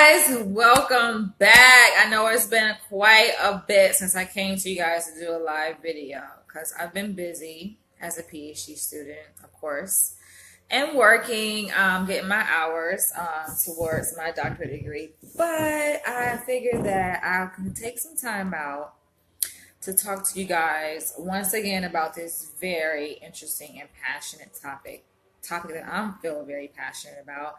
guys, welcome back. I know it's been quite a bit since I came to you guys to do a live video because I've been busy as a PhD student, of course, and working, getting my hours towards my doctorate degree. But I figured that I can take some time out to talk to you guys once again about this very interesting and passionate topic that I'm feeling very passionate about.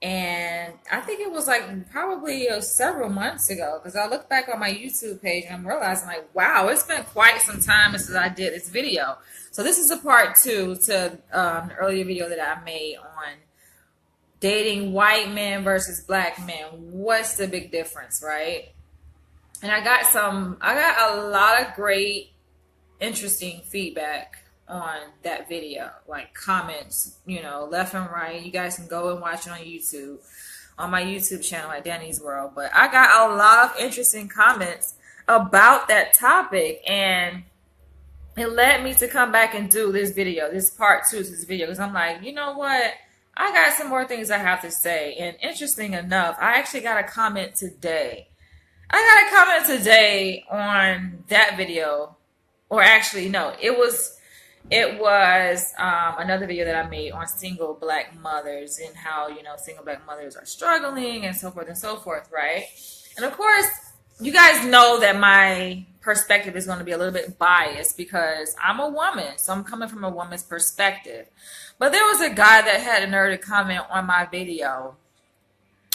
And I think it was like probably several months ago because I look back on my YouTube page and I'm realizing like, wow, it's been quite some time since I did this video. So this is a part two to an earlier video that I made on dating white men versus black men. What's the big difference, right? And I got a lot of great, interesting feedback on that video, like comments, left and right. You guys can go and watch it on YouTube, on my YouTube channel at Danny's World. But I got a lot of interesting comments about that topic, and it led me to come back and do this video, this part two to this video, because I'm like, you know what? I got some more things I have to say. And interesting enough, I actually got a comment today. On that video, or actually, no, it was another video that I made on single black mothers and how, single black mothers are struggling and so forth, right? And of course, you guys know that my perspective is going to be a little bit biased because I'm a woman, so I'm coming from a woman's perspective. But there was a guy that had a nerve to comment on my video,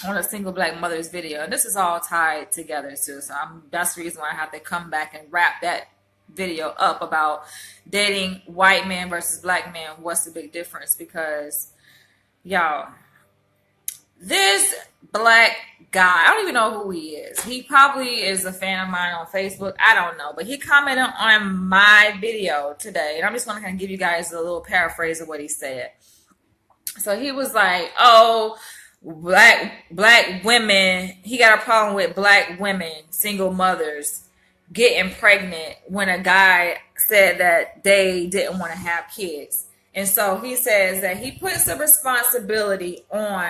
on a single black mother's video, and this is all tied together too. So that's the reason why I have to come back and wrap that video up about dating white men versus black men. What's the big difference? Because y'all, this black guy, I don't even know who he is. He probably is a fan of mine on Facebook. I don't know, but he commented on my video today, and I'm just going to kind of give you guys a little paraphrase of what he said. So he was like, "Oh, black women, he got a problem with black women, single mothers, getting pregnant when a guy said that they didn't want to have kids." And so he says that he puts the responsibility on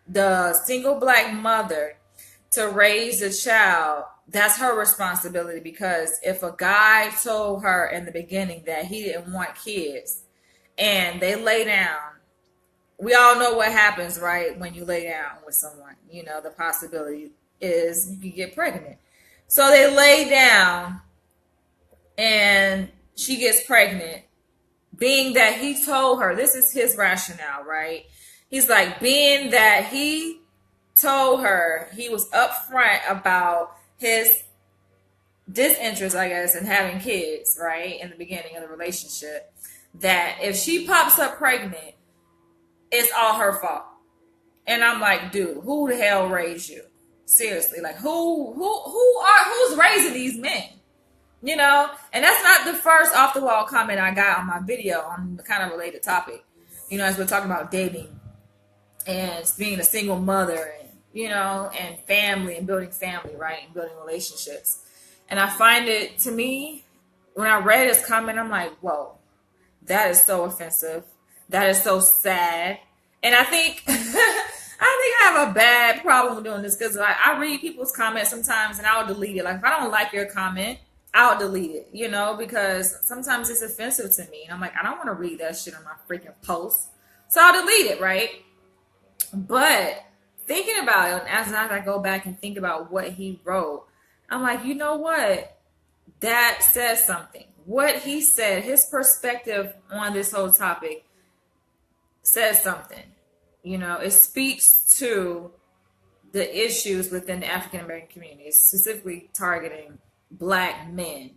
the single black mother to raise a child. That's her responsibility, because if a guy told her in the beginning that he didn't want kids and they lay down, we all know what happens, right? When you lay down with someone, the possibility is you can get pregnant. So they lay down and she gets pregnant, being that he told her, this is his rationale, right? He's like, being that he told her, he was upfront about his disinterest, I guess, in having kids, right? In the beginning of the relationship, that if she pops up pregnant, it's all her fault. And I'm like, dude, who the hell raised you? Seriously, like who's raising these men? And that's not the first off the wall comment I got on my video on the kind of related topic. As we're talking about dating and being a single mother and and family and building family, right? And building relationships. And I find it, to me, when I read his comment, I'm like, whoa, that is so offensive. That is so sad. And I think I have a bad problem doing this because I read people's comments sometimes and I'll delete it. Like if I don't like your comment, I'll delete it, because sometimes it's offensive to me. And I'm like, I don't want to read that shit on my freaking post. So I'll delete it, right? But thinking about it, as I go back and think about what he wrote, I'm like, you know what? That says something. What he said, his perspective on this whole topic says something. It speaks to the issues within the African American community, specifically targeting black men.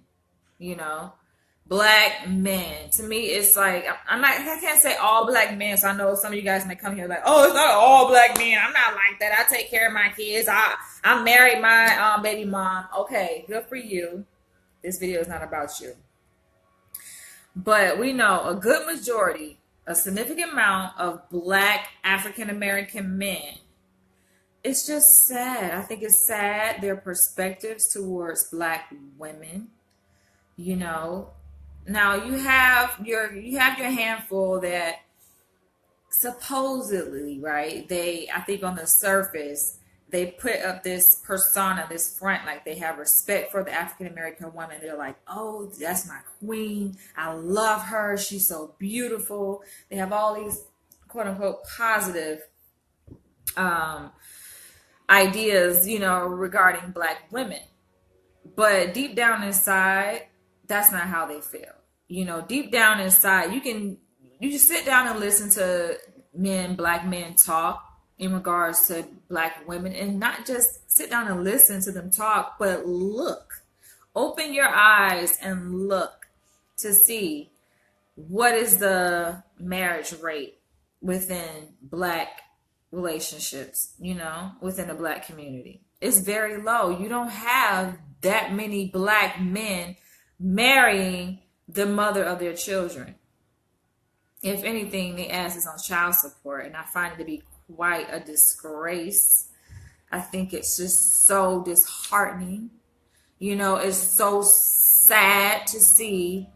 Black men. To me, it's like I can't say all black men. So I know some of you guys may come here like, oh, it's not all black men. I'm not like that. I take care of my kids. I married my baby mom. Okay, good for you. This video is not about you. But we know a good majority, a significant amount of black African American men. It's just sad. I think it's sad, their perspectives towards black women. Now you have your handful that supposedly, right? I think on the surface, they put up this persona, this front, like they have respect for the African American woman. They're like, oh, that's my queen. I love her. She's so beautiful. They have all these quote unquote positive ideas, regarding Black women. But deep down inside, that's not how they feel. Deep down inside, you just sit down and listen to Black men talk in regards to Black women, and not just sit down and listen to them talk, but open your eyes and look to see what is the marriage rate within Black relationships, within the Black community. It's very low. You don't have that many Black men marrying the mother of their children. If anything, the ass is on child support, and I find it to be quite a disgrace. I think it's just so disheartening. It's so sad to see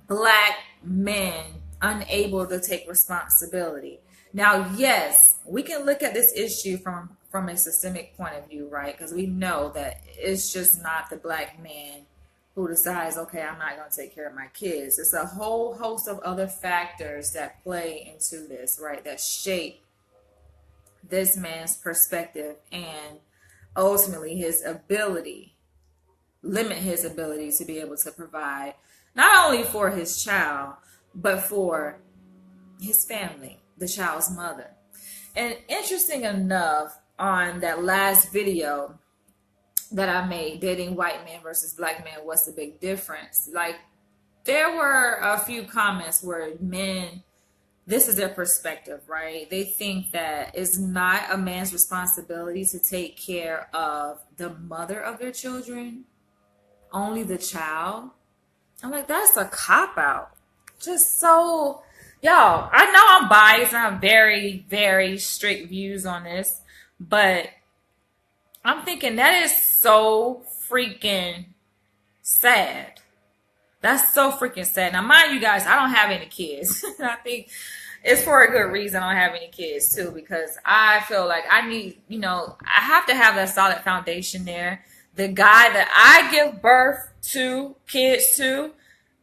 Black men unable to take responsibility. Now, yes, we can look at this issue from a systemic point of view, right? Because we know that it's just not the Black man who decides, okay, I'm not going to take care of my kids. It's a whole host of other factors that play into this, right? That shape this man's perspective and ultimately limit his ability to be able to provide not only for his child, but for his family, the child's mother. And interesting enough, on that last video that I made, dating white men versus Black men, what's the big difference? Like, there were a few comments where men, this is their perspective, right? They think that it's not a man's responsibility to take care of the mother of their children, only the child. I'm like, that's a cop-out. Just so, y'all, I know I'm biased and I have very, very strict views on this, but I'm thinking that is so freaking sad. That's so freaking sad. Now, mind you guys, I don't have any kids. I think it's for a good reason I don't have any kids too, because I feel like I need, I have to have that solid foundation there. The guy that I give birth to kids to,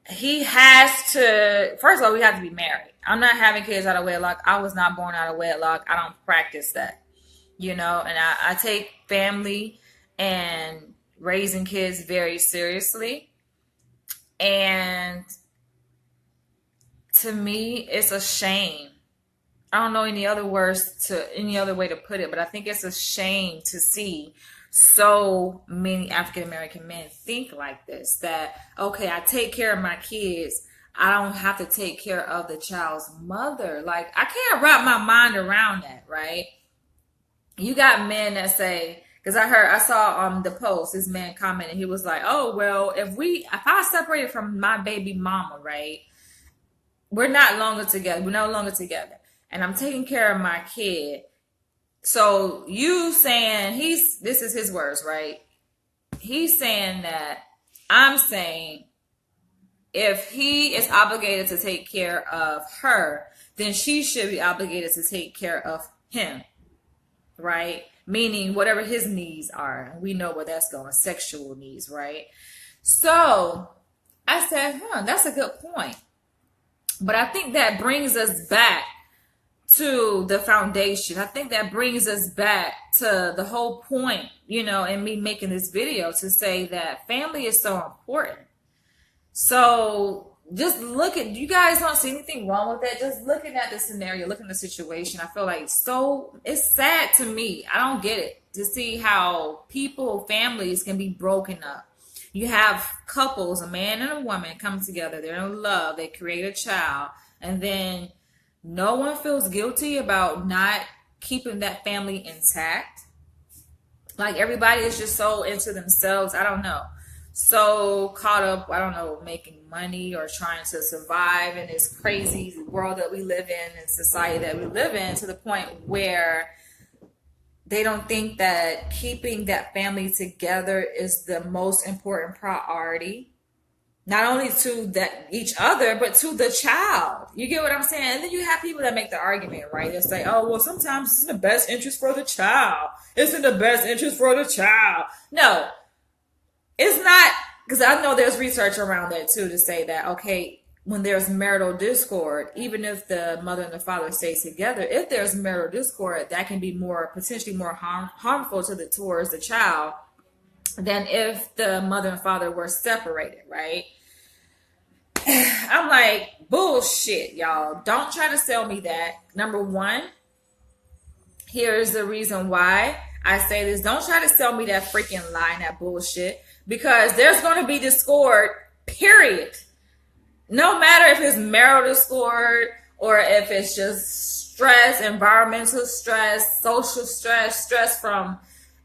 he has to, first of all, we have to be married. I'm not having kids out of wedlock. I was not born out of wedlock. I don't practice that, and I take family and raising kids very seriously. And to me, it's a shame. I don't know any other way to put it, but I think it's a shame to see so many African American men think like this, that, okay, I take care of my kids, I don't have to take care of the child's mother. Like, I can't wrap my mind around that, right? You got men that say, because I saw the post, this man commented, he was like, oh, well, if I separated from my baby mama, right, we're no longer together, and I'm taking care of my kid. So you saying, this is his words, right? He's saying that I'm saying if he is obligated to take care of her, then she should be obligated to take care of him, right? Meaning whatever his needs are. We know where that's going, sexual needs, right? So I said, that's a good point. But I think that brings us back to the foundation. I think that brings us back to the whole point, in me making this video, to say that family is so important. So just you guys don't see anything wrong with that. Just looking at the scenario, looking at the situation, I feel like it's sad to me. I don't get it, to see how families can be broken up. You have couples, a man and a woman, come together. They're in love. They create a child. And then no one feels guilty about not keeping that family intact. Like, everybody is just so into themselves. I don't know. So caught up, I don't know, making money or trying to survive in this crazy world that we live in and society that we live in, to the point where they don't think that keeping that family together is the most important priority. not only to that each other, but to the child. You get what I'm saying? And then you have people that make the argument, right? They say, oh, well, sometimes it's in the best interest for the child. It's in the best interest for the child. No, it's not, because I know there's research around that too to say that, okay, when there's marital discord, even if the mother and the father stay together, if there's marital discord, that can be more potentially more harmful towards the child than if the mother and father were separated, right? I'm like, bullshit, y'all. Don't try to sell me that. Number one, here's the reason why I say this. Don't try to sell me that freaking lie and that bullshit, because there's going to be discord, period. No matter if it's marital discord or if it's just stress, environmental stress, social stress, stress from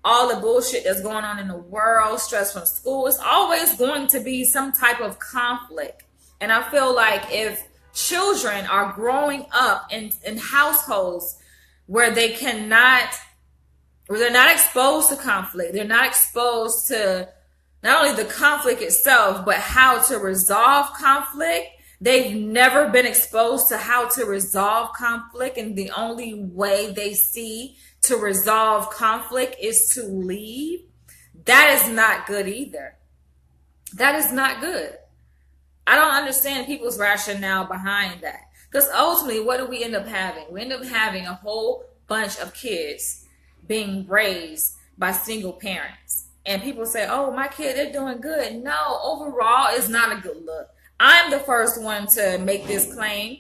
all the bullshit that's going on in the world, stress from school, it's always going to be some type of conflict. And I feel like if children are growing up in households where they're not exposed to conflict, they're not exposed to not only the conflict itself, but how to resolve conflict. They've never been exposed to how to resolve conflict, and the only way they see to resolve conflict is to leave. That is not good either. That is not good. I don't understand people's rationale behind that. Because ultimately, what do we end up having? We end up having a whole bunch of kids being raised by single parents. And people say, oh, my kid, they're doing good. No, overall, it's not a good look. I'm the first one to make this claim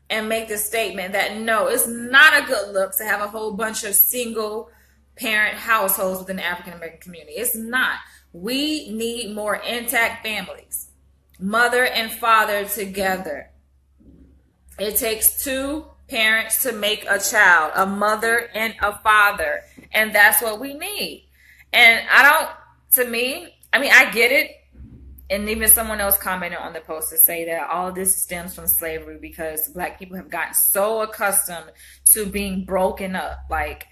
and make this statement that no, it's not a good look to have a whole bunch of single parent households within the African American community. It's not. We need more intact families, mother and father together. It takes two parents to make a child, a mother and a father. And that's what we need. And I get it. And even someone else commented on the post to say that all of this stems from slavery because Black people have gotten so accustomed to being broken up. Like,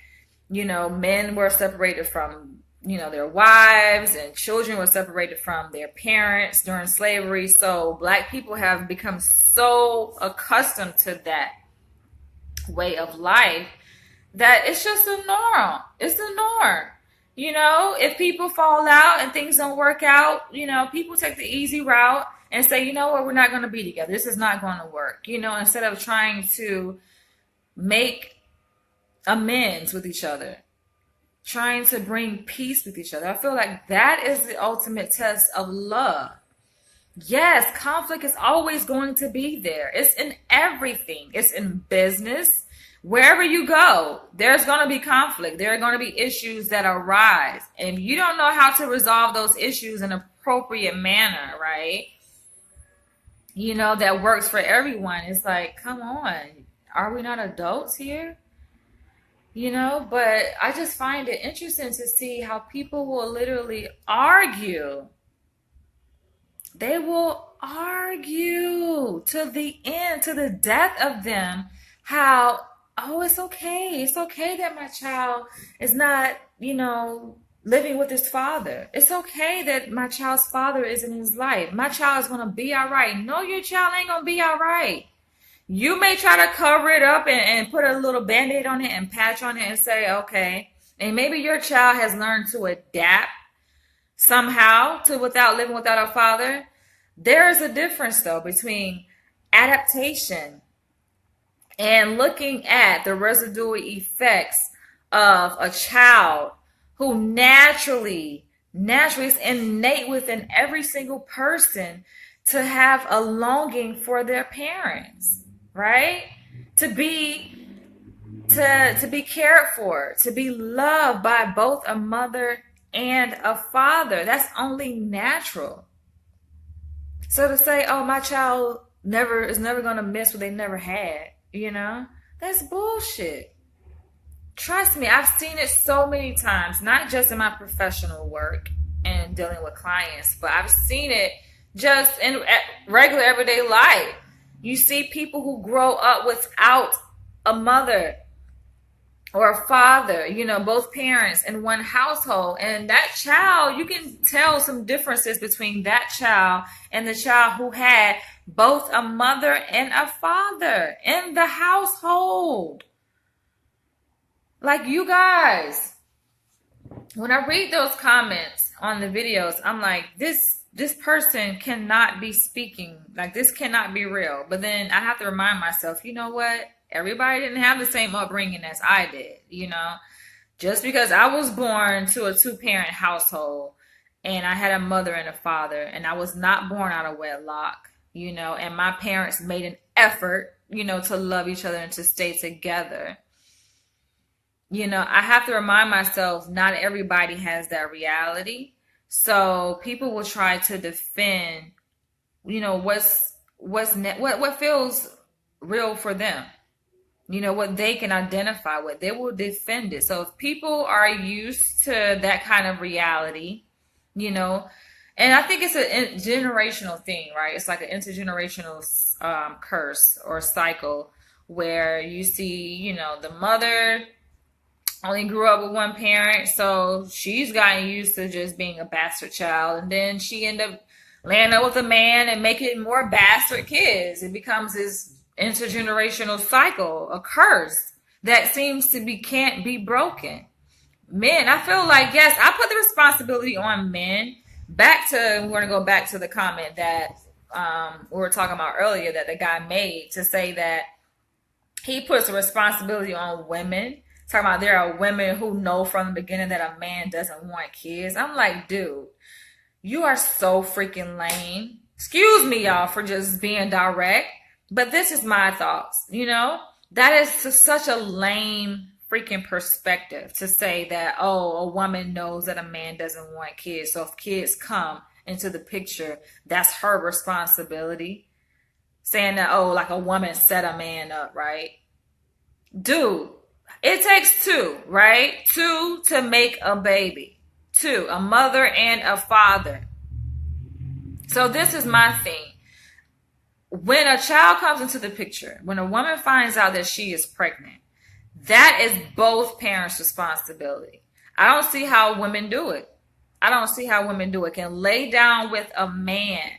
men were separated from, their wives, and children were separated from their parents during slavery. So Black people have become so accustomed to that way of life that it's just a norm. It's the norm. If people fall out and things don't work out, people take the easy route and say, you know what, we're not going to be together. This is not going to work. Instead of trying to make amends with each other, trying to bring peace with each other. I feel like that is the ultimate test of love. Yes, conflict is always going to be there. It's in everything. It's in business. Wherever you go, there's going to be conflict. There are going to be issues that arise. And if you don't know how to resolve those issues in an appropriate manner, right? That works for everyone. It's like, come on. Are we not adults here? But I just find it interesting to see how people will literally argue. They will argue to the end, to the death of them, how, oh, it's okay. It's okay that my child is not, living with his father. It's okay that my child's father is in his life. My child is going to be all right. No, your child ain't going to be all right. You may try to cover it up and put a little Band-Aid on it and patch on it and say, okay. And maybe your child has learned to adapt somehow to living without a father. There is a difference, though, between adaptation and looking at the residual effects of a child who naturally is innate within every single person to have a longing for their parents, right? To be cared for, to be loved by both a mother and a father. That's only natural. So to say, oh, my child is never going to miss what they never had, that's bullshit. Trust me, I've seen it so many times, not just in my professional work and dealing with clients, but I've seen it just in regular everyday life. You see people who grow up without a mother or a father, you know, both parents in one household. And that child, you can tell some differences between that child and the child who had both a mother and a father in the household. Like, you guys, when I read those comments on the videos, I'm like, this person cannot be speaking. Like, this cannot be real. But then I have to remind myself, you know what? Everybody didn't have the same upbringing as I did, you know? Just because I was born to a two-parent household and I had a mother and a father, and I was not born out of wedlock, you know, and my parents made an effort, you know, to love each other and to stay together. You know, I have to remind myself not everybody has that reality. So people will try to defend, you know, what feels real for them. You know, what they can identify with. They will defend it. So if people are used to that kind of reality, you know, and I think it's a generational thing, right? It's like an intergenerational curse or cycle where you see, you know, the mother only grew up with one parent, so she's gotten used to just being a bastard child, and then she ended up landing up with a man and making more bastard kids. It becomes this intergenerational cycle, a curse that seems to be can't be broken. Men, I feel like, yes, I put the responsibility on men. We're going to go back to the comment that we were talking about earlier that the guy made, to say that he puts the responsibility on women. Talking about there are women who know from the beginning that a man doesn't want kids. I'm like, dude, you are so freaking lame. Excuse me, y'all, for just being direct. But this is my thoughts, you know? That is such a lame freaking perspective to say that, oh, a woman knows that a man doesn't want kids. So if kids come into the picture, that's her responsibility. Saying that, oh, like a woman set a man up, right? Dude, it takes two, right? Two to make a baby. Two, a mother and a father. So this is my thing. When a child comes into the picture, when a woman finds out that she is pregnant, that is both parents' responsibility. I don't see how women do it. I don't see how women do it. Can lay down with a man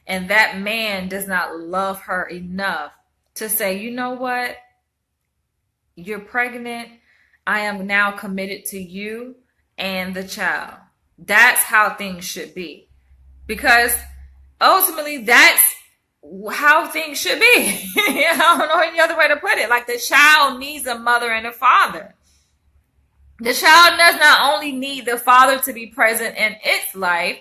and that man does not love her enough to say, you know what? You're pregnant. I am now committed to you and the child. That's how things should be. Because ultimately, that's how things should be. I don't know any other way to put it. Like, the child needs a mother and a father. The child does not only need the father to be present in its life,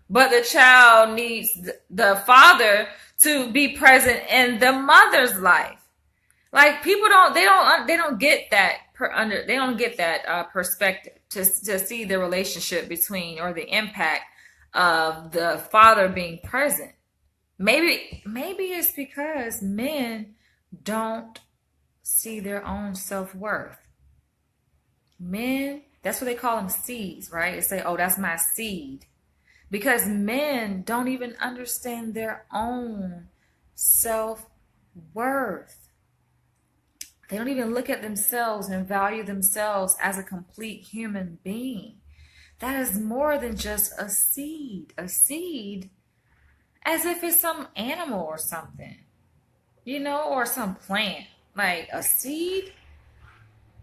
but the child needs the father to be present in the mother's life. Like, people don't get that perspective to see the relationship between, or the impact of the father being present. Maybe it's because men don't see their own self-worth. Men, that's what they call them, seeds, right? They say, oh, that's my seed. Because men don't even understand their own self-worth. They don't even look at themselves and value themselves as a complete human being. That is more than just a seed. A seed, as if it's some animal or something, you know, or some plant. Like, a seed?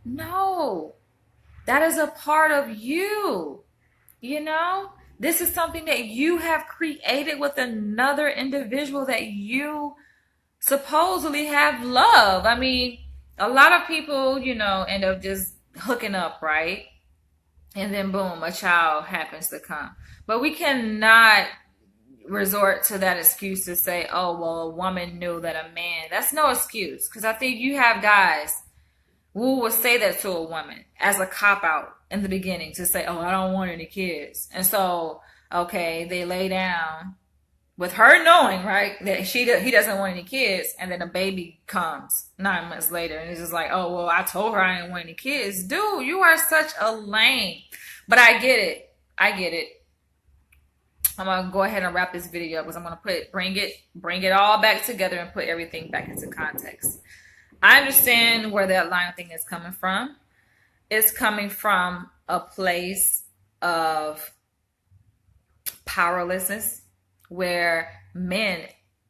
No. That is a part of you, you know? This is something that you have created with another individual that you supposedly have love. I mean, a lot of people, you know, end up just hooking up, right? And then boom, a child happens to come. But we cannot resort to that excuse to say, oh, well, a woman knew that a man. That's no excuse. Because I think you have guys who will say that to a woman as a cop-out in the beginning, to say, oh, I don't want any kids. And so, okay, they lay down with her knowing, right, that he doesn't want any kids, and then a baby comes 9 months later, and it's just like, oh, well, I told her I didn't want any kids. Dude, you are such a lame. But I get it. I'm gonna go ahead and wrap this video up, because I'm gonna bring it all back together and put everything back into context. I understand where that line of thinking is coming from. it's coming from a place of powerlessness where men,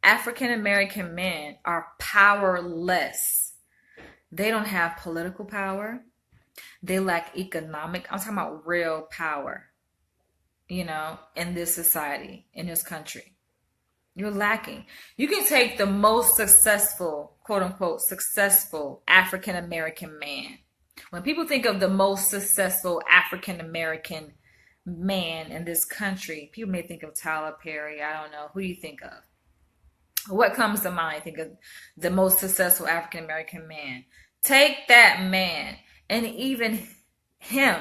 African American men, are powerless. They don't have political power. They lack economic, I'm talking about real power, in this society, in this country. You're lacking. You can take the most successful, quote unquote, successful African American man. When people think of the most successful African American man in this country, people may think of Tyler Perry. I don't know. Who do you think of? What comes to mind? Think of the most successful African American man. Take that man, and even him,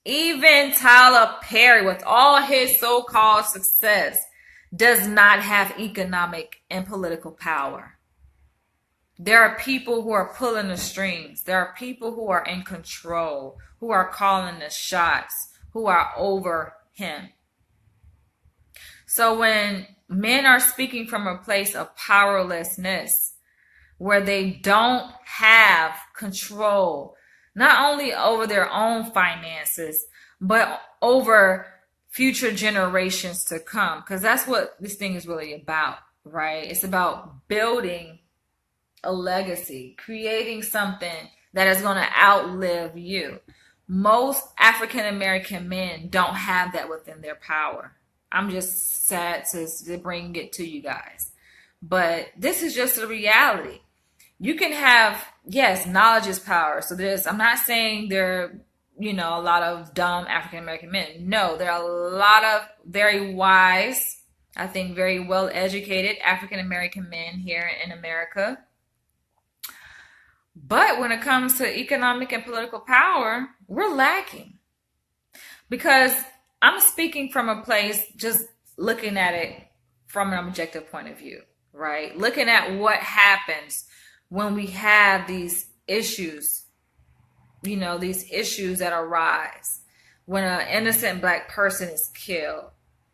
even Tyler Perry, with all his so-called success, does not have economic and political power. There are people who are pulling the strings. There are people who are in control, who are calling the shots, who are over him. So when men are speaking from a place of powerlessness, where they don't have control, not only over their own finances, but over future generations to come, because that's what this thing is really about, right? It's about building a legacy, creating something that is going to outlive you. Most African American men don't have that within their power. I'm just sad to bring it to you guys, but this is just a reality. You can have, yes, knowledge is power. So I'm not saying there, a lot of dumb African American men. No, there are a lot of very wise, I think very well educated African American men here in America. But when it comes to economic and political power, we're lacking. Because I'm speaking from a place just looking at it from an objective point of view, right? Looking at what happens when we have these issues, these issues that arise when an innocent Black person is killed,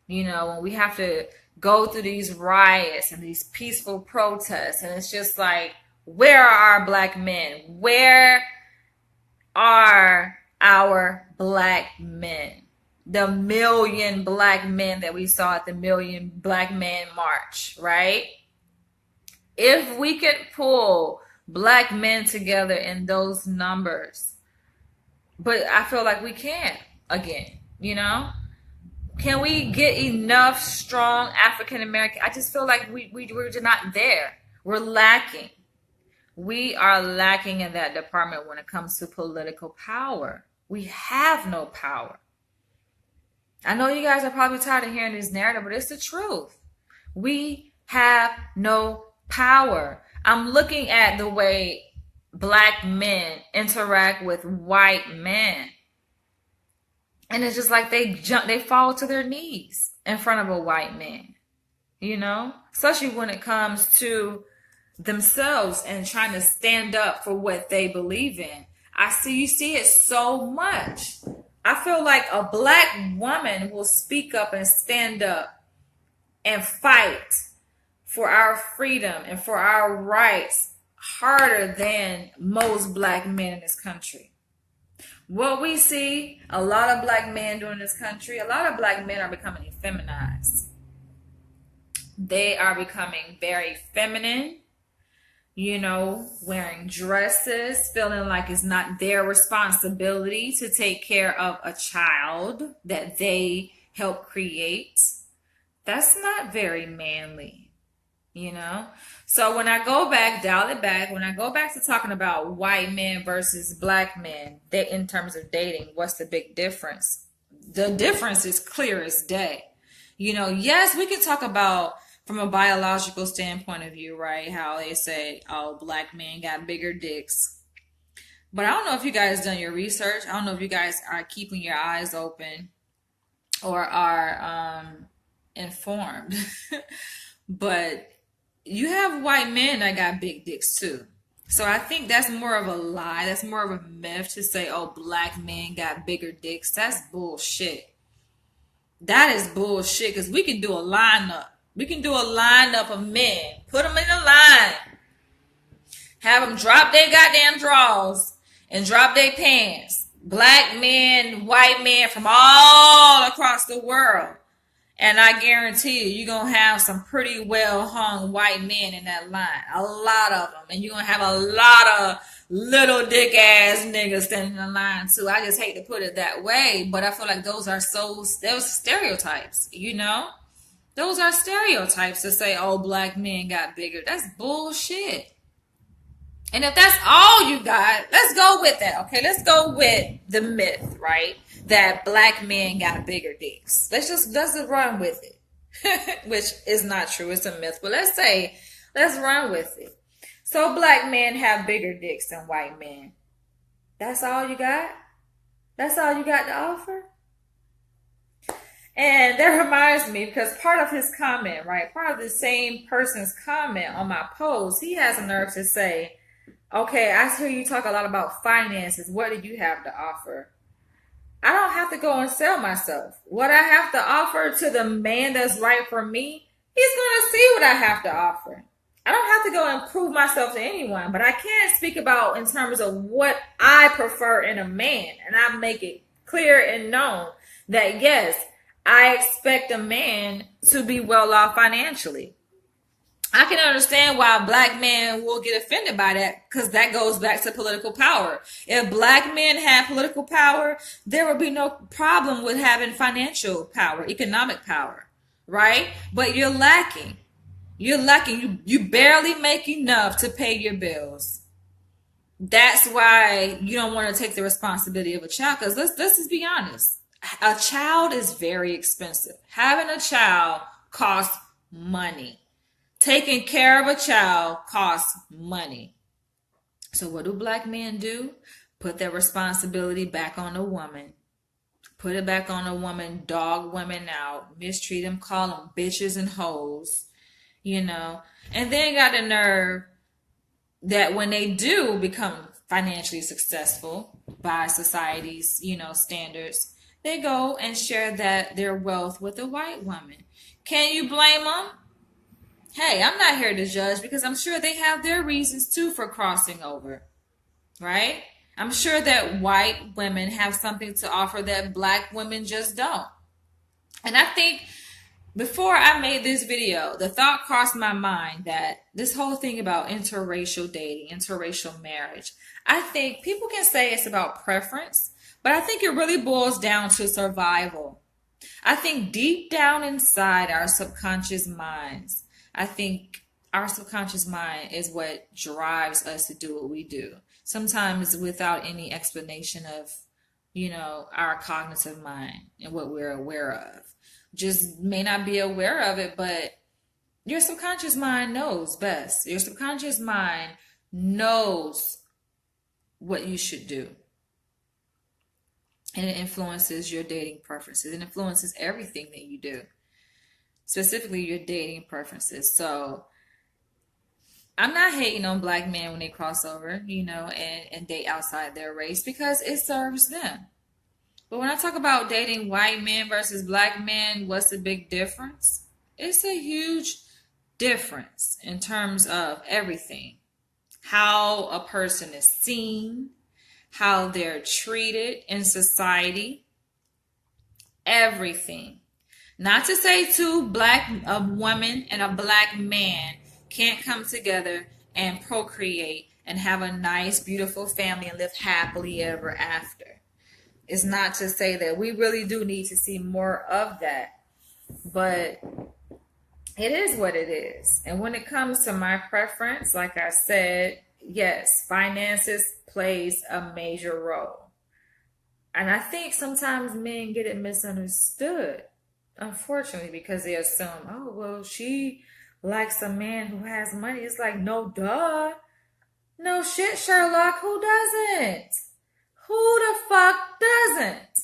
when we have to go through these riots and these peaceful protests. And it's just like, where are our Black men? Where are our Black men? The million Black men that we saw at the Million Black Men March, right? If we could pull Black men together in those numbers, but I feel like we can't again, Can we get enough strong African American? I just feel like we're just not there. We're lacking. We are lacking in that department when it comes to political power. We have no power. I know you guys are probably tired of hearing this narrative, but it's the truth. We have no power. I'm looking at the way Black men interact with white men. And it's just like they fall to their knees in front of a white man, especially when it comes to themselves and trying to stand up for what they believe in. You see it so much. I feel like a Black woman will speak up and stand up and fight for our freedom and for our rights harder than most Black men in this country. What we see a lot of Black men doing in this country, a lot of Black men are becoming effeminized. They are becoming very feminine, wearing dresses, feeling like it's not their responsibility to take care of a child that they help create. That's not very manly, So when I go back, dial it back, when I go back to talking about white men versus Black men, in terms of dating, what's the big difference? The difference is clear as day. Yes, we can talk about from a biological standpoint of view, right? How they say, Black men got bigger dicks. But I don't know if you guys done your research. I don't know if you guys are keeping your eyes open or are informed. But you have white men that got big dicks too. So I think that's more of a lie. That's more of a myth to say, Black men got bigger dicks. That's bullshit. That is bullshit, because we can do a lineup. We can do a lineup of men. Put them in a line. Have them drop their goddamn drawers and drop their pants. Black men, white men from all across the world. And I guarantee you're going to have some pretty well hung white men in that line. A lot of them. And you're going to have a lot of little dick ass niggas standing in line too. I just hate to put it that way. But I feel like those stereotypes, you know? Those are stereotypes to say, oh, black men got bigger. That's bullshit. And if that's all you got, let's go with that, okay? Let's go with the myth, right? That black men got bigger dicks. Let's run with it. Which is not true. It's a myth. But let's run with it. So black men have bigger dicks than white men. That's all you got? That's all you got to offer? And that reminds me, because part of his comment, right? Part of the same person's comment on my post, he has a nerve to say, okay, I hear you talk a lot about finances. What do you have to offer? I don't have to go and sell myself. What I have to offer to the man that's right for me, he's going to see what I have to offer. I don't have to go and prove myself to anyone, but I can speak about in terms of what I prefer in a man. And I make it clear and known that, yes, I expect a man to be well off financially. I can understand why a black man will get offended by that, because that goes back to political power. If black men had political power, there would be no problem with having financial power, economic power, right? But you're lacking. You're lacking. You barely make enough to pay your bills. That's why you don't want to take the responsibility of a child, because let's just be honest. A child is very expensive. Having a child costs money. Taking care of a child costs money. So what do black men do? Put their responsibility back on the woman. Put it back on the woman, dog women out, mistreat them, call them bitches and hoes, you know. And then got the nerve that when they do become financially successful by society's, you know, standards, they go and share their wealth with a white woman. Can you blame them? Hey, I'm not here to judge, because I'm sure they have their reasons too for crossing over, right? I'm sure that white women have something to offer that black women just don't. And I think before I made this video, the thought crossed my mind that this whole thing about interracial dating, interracial marriage, I think people can say it's about preference, but I think it really boils down to survival. I think deep down inside our subconscious minds, I think our subconscious mind is what drives us to do what we do. Sometimes without any explanation of, you know, our cognitive mind and what we're aware of. Just may not be aware of it, but your subconscious mind knows best. Your subconscious mind knows what you should do. And it influences your dating preferences. It influences everything that you do. Specifically your dating preferences. So I'm not hating on black men when they cross over, you know, and date outside their race, because it serves them. But when I talk about dating white men versus black men, what's the big difference? It's a huge difference in terms of everything. How a person is seen, how they're treated in society, everything. Not to say a woman and a black man can't come together and procreate and have a nice, beautiful family and live happily ever after. It's not to say that. We really do need to see more of that. But it is what it is. And when it comes to my preference, like I said, yes, finances plays a major role. And I think sometimes men get it misunderstood. Unfortunately, because they assume, oh, well, she likes a man who has money. It's like, no, duh. No shit, Sherlock. Who doesn't? Who the fuck doesn't?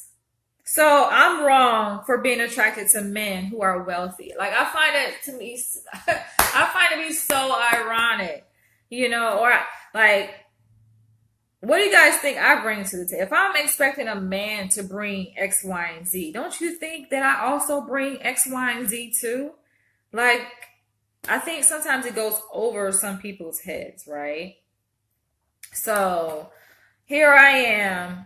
So I'm wrong for being attracted to men who are wealthy. Like, I find it to be so ironic, you know, or like, what do you guys think I bring to the table? If I'm expecting a man to bring X, Y, and Z, don't you think that I also bring X, Y, and Z too? Like, I think sometimes it goes over some people's heads, right? So, here I am.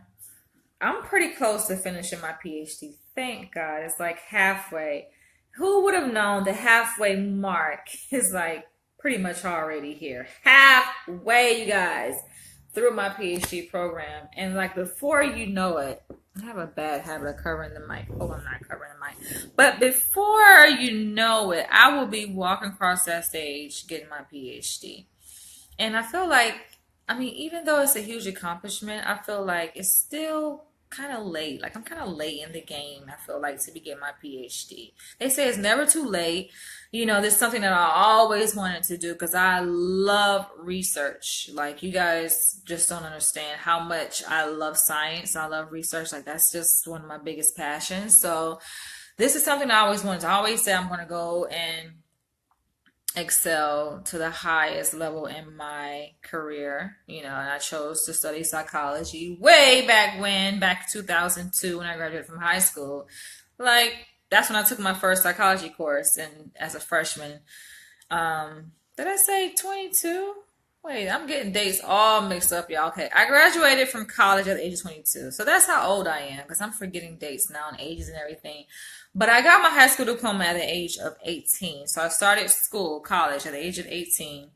I'm pretty close to finishing my PhD. Thank God. It's like halfway. Who would have known the halfway mark is like pretty much already here? Halfway, you guys, through my PhD program. And like before you know it, I have a bad habit of covering the mic. Hold on, I'm not covering the mic. But before you know it, I will be walking across that stage getting my PhD. And I feel like, I mean, even though it's a huge accomplishment, I feel like it's still kind of late. Like I'm kind of late in the game, I feel like, to be getting my PhD. They say it's never too late. You know, this is something that I always wanted to do because I love research. Like you guys just don't understand how much I love science. I love research. Like that's just one of my biggest passions. So this is something I always wanted to. I always say I'm going to go and excel to the highest level in my career, you know, and I chose to study psychology way back when, back 2002 when I graduated from high school. Like that's when I took my first psychology course and as a freshman. Did I say 22? Wait, I'm getting dates all mixed up, y'all. Okay, I graduated from college at the age of 22. So that's how old I am because I'm forgetting dates now and ages and everything. But I got my high school diploma at the age of 18. So I started college at the age of 18.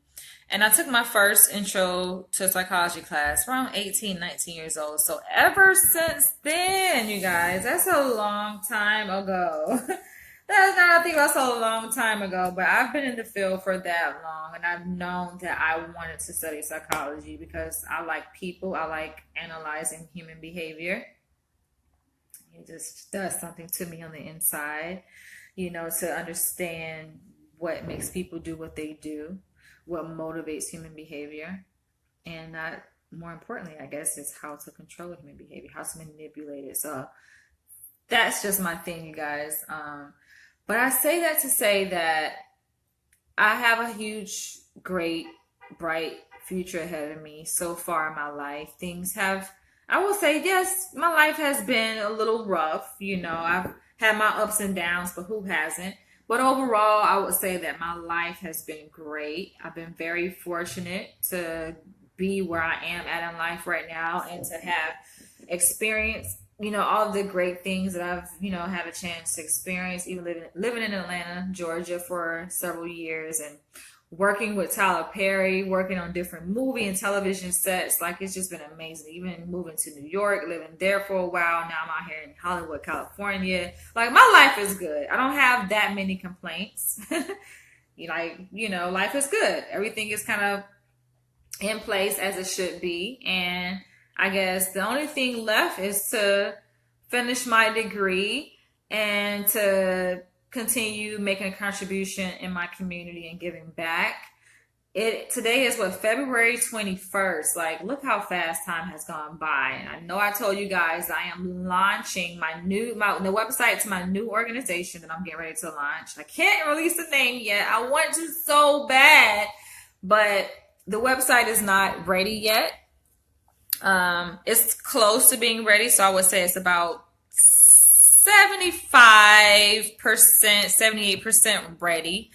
And I took my first intro to psychology class around 18, 19 years old. So ever since then, you guys, that's a long time ago. That's not, I think that's a long time ago, but I've been in the field for that long and I've known that I wanted to study psychology because I like people. I like analyzing human behavior. It just does something to me on the inside, you know, to understand what makes people do what they do, what motivates human behavior, and not more importantly, I guess, is how to control human behavior, how to manipulate it. So that's just my thing, you guys. But I say that to say that I have a huge, great, bright future ahead of me so far in my life. I will say, yes, my life has been a little rough. You know, I've had my ups and downs, but who hasn't? But overall, I would say that my life has been great. I've been very fortunate to be where I am at in life right now and to have experienced, you know, all the great things that I've, you know, had a chance to experience, even living in Atlanta, Georgia for several years and working with Tyler Perry, working on different movie and television sets. Like it's just been amazing. Even moving to New York, living there for a while. Now I'm out here in Hollywood, California. Like my life is good. I don't have that many complaints. You know, life is good. Everything is kind of in place as it should be. And I guess the only thing left is to finish my degree and to continue making a contribution in my community and giving back. Today is February 21st. Like, look how fast time has gone by. And I know I told you guys I am launching the website to my new organization that I'm getting ready to launch. I can't release the name yet. I want to so bad, but the website is not ready yet. It's close to being ready, so I would say it's about 75%, 78% ready.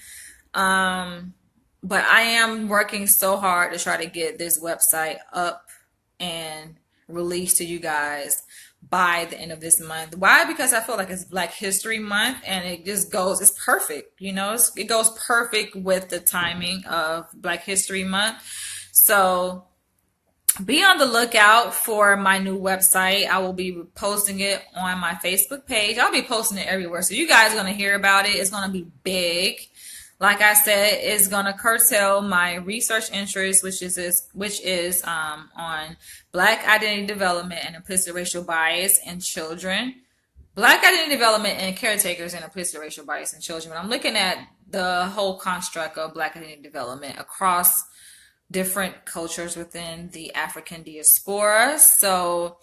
But I am working so hard to try to get this website up and released to you guys by the end of this month. Why? Because I feel like it's Black History Month and it's perfect. You know, it goes perfect with the timing of Black History Month. So be on the lookout for my new website. I will be posting it on my Facebook page. I'll be posting it everywhere. So you guys are going to hear about it. It's going to be big. Like I said, it's going to curtail my research interest, which is on Black identity development and implicit racial bias in children. Black identity development and caretakers and implicit racial bias in children. But I'm looking at the whole construct of Black identity development across different cultures within the African diaspora. So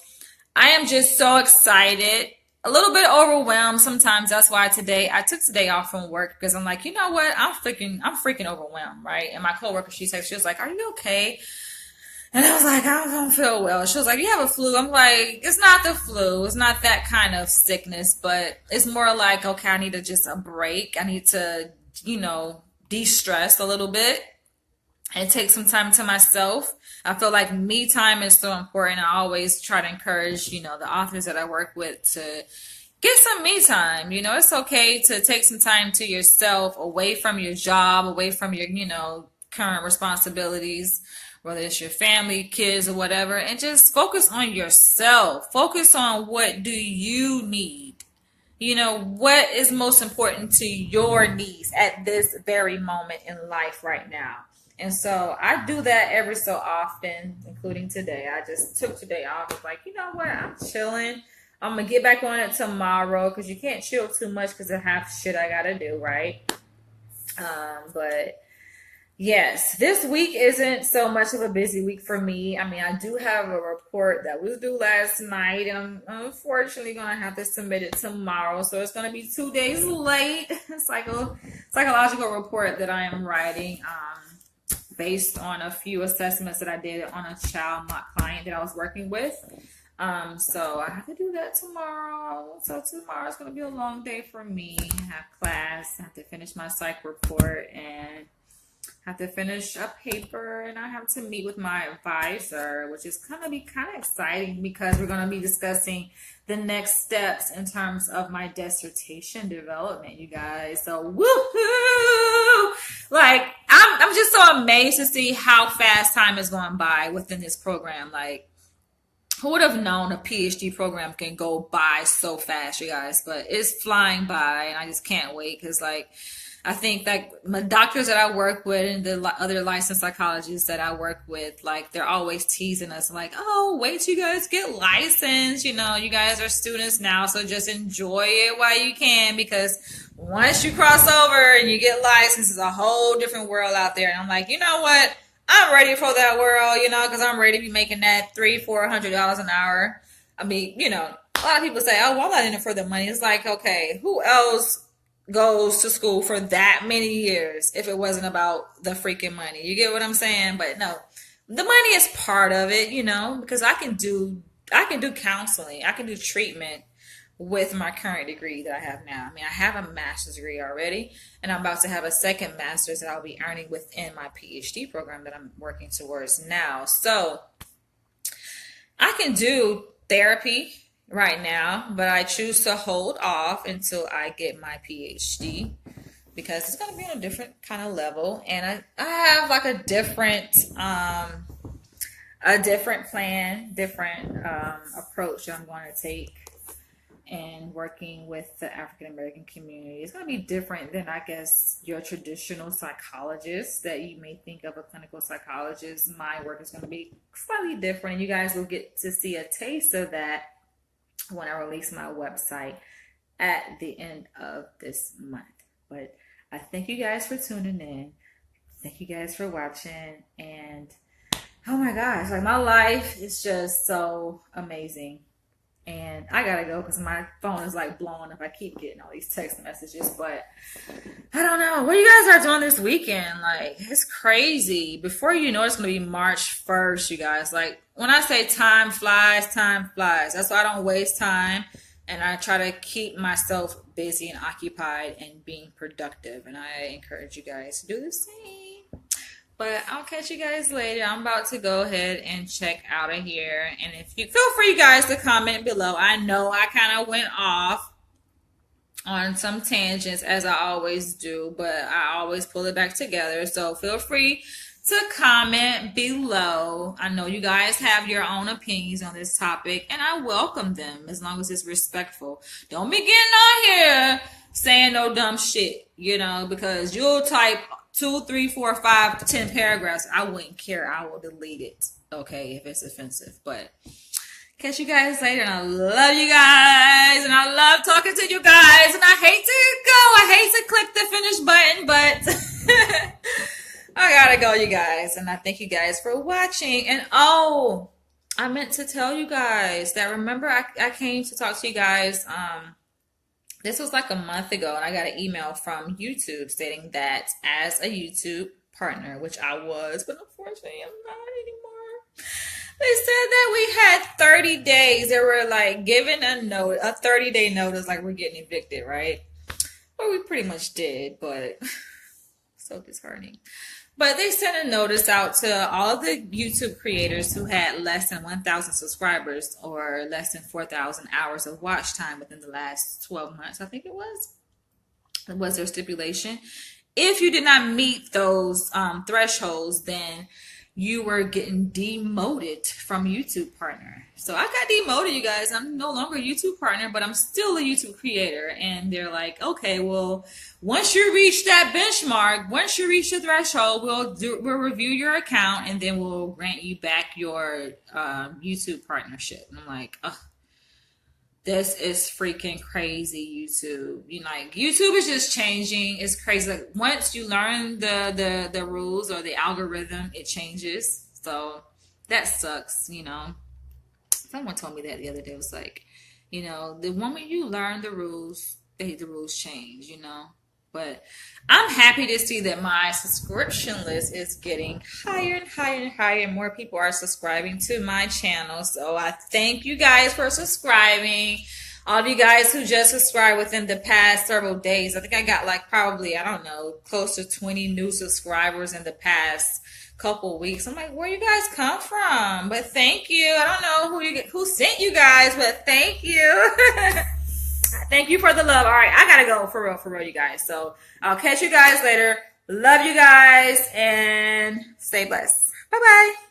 I am just so excited, a little bit overwhelmed sometimes. That's why I took today off from work because I'm like, you know what? I'm freaking overwhelmed, right? And my coworker, she was like, are you okay? And I was like, I don't feel well. She was like, you have a flu? I'm like, it's not the flu. It's not that kind of sickness, but it's more like, okay, I need just a break. I need to, you know, de-stress a little bit. and take some time to myself. I feel like me time is so important. I always try to encourage, the authors that I work with to get some me time. It's okay to take some time to yourself, away from your job, away from your, current responsibilities, whether it's your family, kids, or whatever, and just focus on yourself. Focus on what do you need. What is most important to your needs at this very moment in life right now. And so I do that every so often, including today. I just took today off. It's like, you know what? I'm chilling. I'm going to get back on it tomorrow because you can't chill too much because of half shit I got to do, right? But yes, this week isn't so much of a busy week for me. I mean, I do have a report that was due last night, and I'm unfortunately going to have to submit it tomorrow. So it's going to be 2 days late. Psychological report that I am writing based on a few assessments that I did on a child client that I was working with. So I have to do that tomorrow. So tomorrow's going to be a long day for me. I have class. I have to finish my psych report and have to finish a paper, and I have to meet with my advisor, which is going to be kind of exciting because we're going to be discussing the next steps in terms of my dissertation development, you guys. So woohoo! Like I'm just so amazed to see how fast time is going by within this program. Like, who would have known a PhD program can go by so fast, you guys? But it's flying by, and I just can't wait because, like, I think that my doctors that I work with and the other licensed psychologists that I work with, like, they're always teasing us, like, oh, wait till you guys get licensed. You guys are students now, so just enjoy it while you can, because once you cross over and you get licensed, it's a whole different world out there. And I'm like, you know what? I'm ready for that world, because I'm ready to be making that $300-$400 an hour. I mean, a lot of people say, oh, well, I'm not in it for the money. It's like, okay, who else goes to school for that many years if it wasn't about the freaking money? You get what I'm saying? But no, the money is part of it, because I can do counseling. I can do treatment with my current degree that I have now. I mean, I have a master's degree already, and I'm about to have a second master's that I'll be earning within my PhD program that I'm working towards now. So I can do therapy right now, but I choose to hold off until I get my PhD because it's going to be on a different kind of level. And I have like a different plan, different approach that I'm going to take in working with the African American community. It's going to be different than, I guess, your traditional psychologist that you may think of, a clinical psychologist. My work is going to be slightly different, and you guys will get to see a taste of that when I release my website at the end of this month. But I thank you guys for tuning in. Thank you guys for watching. And oh my gosh, like, my life is just so amazing. And I gotta go because my phone is like blowing up. I keep getting all these text messages, but I don't know what you guys are doing this weekend. Like, it's crazy. Before you know, it's gonna be March 1st, you guys. Like, when I say time flies, time flies. That's why I don't waste time, and I try to keep myself busy and occupied and being productive. And I encourage you guys to do the same. But I'll catch you guys later. I'm about to go ahead and check out of here. And if you feel free, you guys, to comment below. I know I kind of went off on some tangents, as I always do, but I always pull it back together. So feel free to comment below. I know you guys have your own opinions on this topic, and I welcome them as long as it's respectful. Don't be getting on here saying no dumb shit, because you'll type 2, 3, 4, 5, 10 paragraphs. I wouldn't care. I will delete it, okay, if it's offensive. But catch you guys later, and I love you guys, and I love talking to you guys, and I hate to click the finish button, but I gotta go, you guys. And I thank you guys for watching. And oh, I meant to tell you guys that, remember, I came to talk to you guys this was like a month ago, and I got an email from YouTube stating that as a YouTube partner, which I was, but unfortunately I'm not anymore. They said that we had 30 days. They were like giving a 30-day notice, like we're getting evicted, right? Well, we pretty much did, but so disheartening. But they sent a notice out to all of the YouTube creators who had less than 1,000 subscribers or less than 4,000 hours of watch time within the last 12 months, I think it was their stipulation. If you did not meet those thresholds, then you were getting demoted from YouTube partner. So I got demoted, you guys. I'm no longer a YouTube partner, but I'm still a YouTube creator. And they're like, okay, well, once you reach that benchmark, once you reach the threshold, we'll review your account and then we'll grant you back your YouTube partnership. And I'm like, oh, this is freaking crazy, YouTube. You know, like YouTube is just changing. It's crazy. Like once you learn the rules or the algorithm, it changes. So that sucks, you know. Someone told me that the other day. It was like, you know, the moment you learn the rules, the rules change, you know. But I'm happy to see that my subscription list is getting higher and higher and higher. More people are subscribing to my channel. So I thank you guys for subscribing. All of you guys who just subscribed within the past several days. I think I got like probably, I don't know, close to 20 new subscribers in the past couple weeks. I'm like, where you guys come from? But thank you. I don't know who sent you guys, but thank you. Thank you for the love. All right, I gotta go for real, you guys. So I'll catch you guys later. Love you guys and stay blessed. Bye bye.